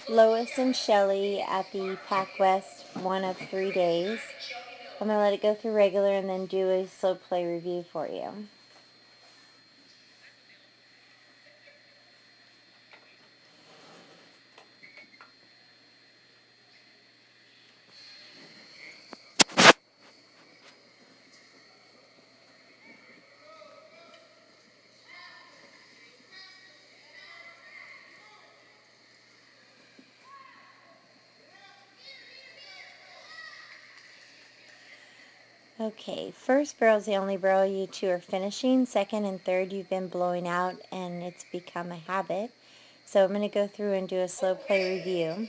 Lois and Shelley at the PAC West, one of 3 days. I'm going to let it go through regular and then do a slow play review for you. Okay, first barrel is the only barrel you two are finishing. Second and third you've been blowing out and it's become a habit. So I'm going to go through and do a slow play review.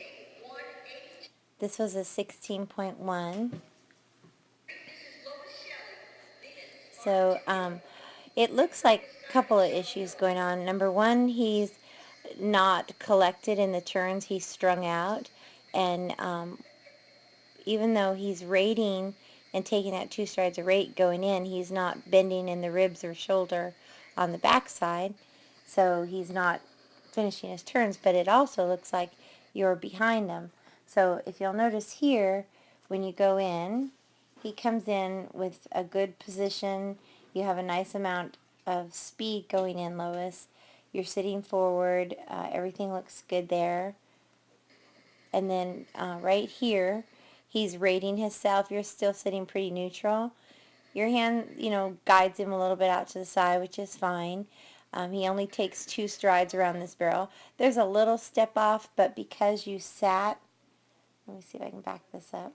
This was a 16.1. So it looks like a couple of issues going on. Number one, he's not collected in the turns. He's strung out. And even though he's rating and taking that 2 strides a rate going in, he's not bending in the ribs or shoulder on the backside, so he's not finishing his turns. But it also looks like you're behind him. So if you'll notice here, when you go in, he comes in with a good position. You have a nice amount of speed going in, Lois. You're sitting forward. Everything looks good there. And then right here, he's rating himself. You're still sitting pretty neutral. Your hand, guides him a little bit out to the side, which is fine. He only takes 2 strides around this barrel. There's a little step off, but because you sat, let me see if I can back this up.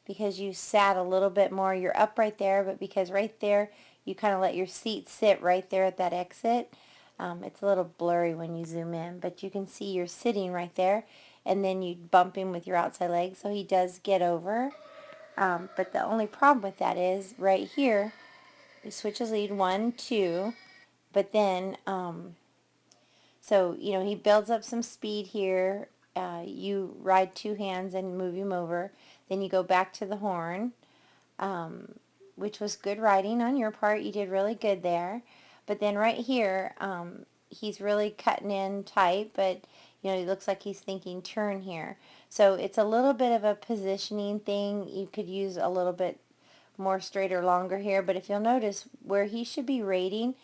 Because you sat a little bit more, you're up right there, but because right there, you kind of let your seat sit right there at that exit. It's a little blurry when you zoom in, but you can see you're sitting right there, and then you bump him with your outside leg, so he does get over. But the only problem with that is right here, he switches lead 1, 2, but then, so, he builds up some speed here. You ride 2 hands and move him over. Then you go back to the horn, which was good riding on your part. You did really good there. But then right here, he's really cutting in tight, but it looks like he's thinking turn here. So it's a little bit of a positioning thing. You could use a little bit more straight or longer here, but if you'll notice where he should be rating,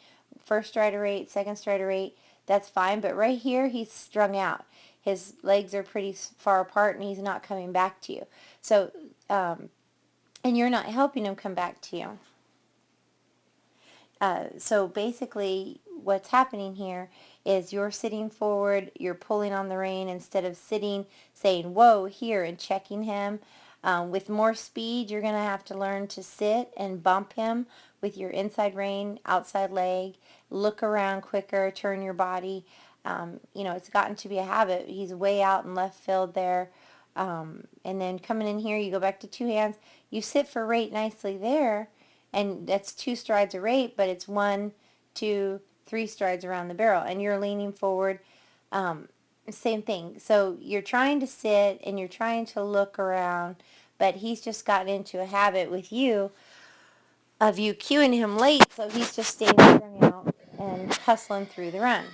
first strider rate, second strider rate, that's fine, but right here he's strung out. His legs are pretty far apart and he's not coming back to you. So, and you're not helping him come back to you. So basically what's happening here is you're sitting forward, you're pulling on the rein instead of sitting, saying, whoa, here, and checking him. With more speed, you're going to have to learn to sit and bump him with your inside rein, outside leg, look around quicker, turn your body. It's gotten to be a habit. He's way out in left field there. And then coming in here, you go back to 2 hands. You sit for rate nicely there, and that's 2 strides a rate, but it's 1, 2, 3 strides around the barrel, and you're leaning forward. Same thing. So you're trying to sit and you're trying to look around, but he's just gotten into a habit with you of you cueing him late, so he's just staying strung out and hustling through the run.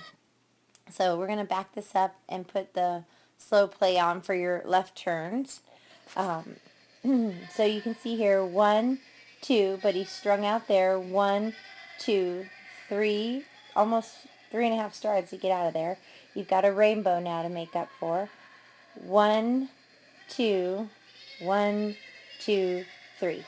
So we're going to back this up and put the slow play on for your left turns. So you can see here 1, 2, but he's strung out there. 1, 2, 3, almost 3.5 strides to get out of there. You've got a rainbow now to make up for. 1, 2, 1, 2, 3.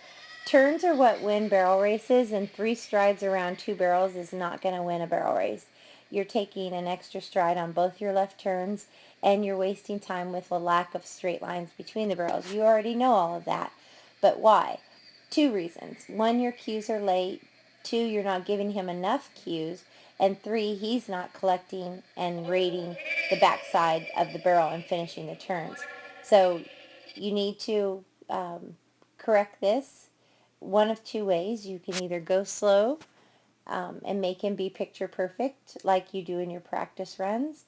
Turns are what win barrel races, and 3 strides around 2 barrels is not going to win a barrel race. You're taking an extra stride on both your left turns, and you're wasting time with a lack of straight lines between the barrels. You already know all of that. But why? 2 reasons. 1, your cues are late. 2, you're not giving him enough cues. And 3, he's not collecting and rating the backside of the barrel and finishing the turns. So you need to correct this one of 2 ways. You can either go slow and make him be picture perfect like you do in your practice runs,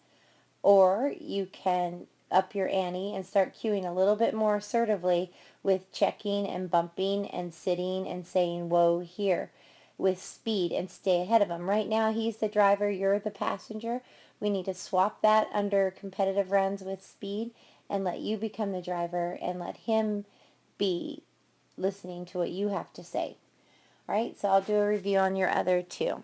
or you can up your ante and start cueing a little bit more assertively with checking and bumping and sitting and saying whoa here with speed and stay ahead of him. Right now he's the driver, you're the passenger, We need to swap that under competitive runs with speed and let you become the driver and let him be listening to what you have to say. All right, so I'll do a review on your other two.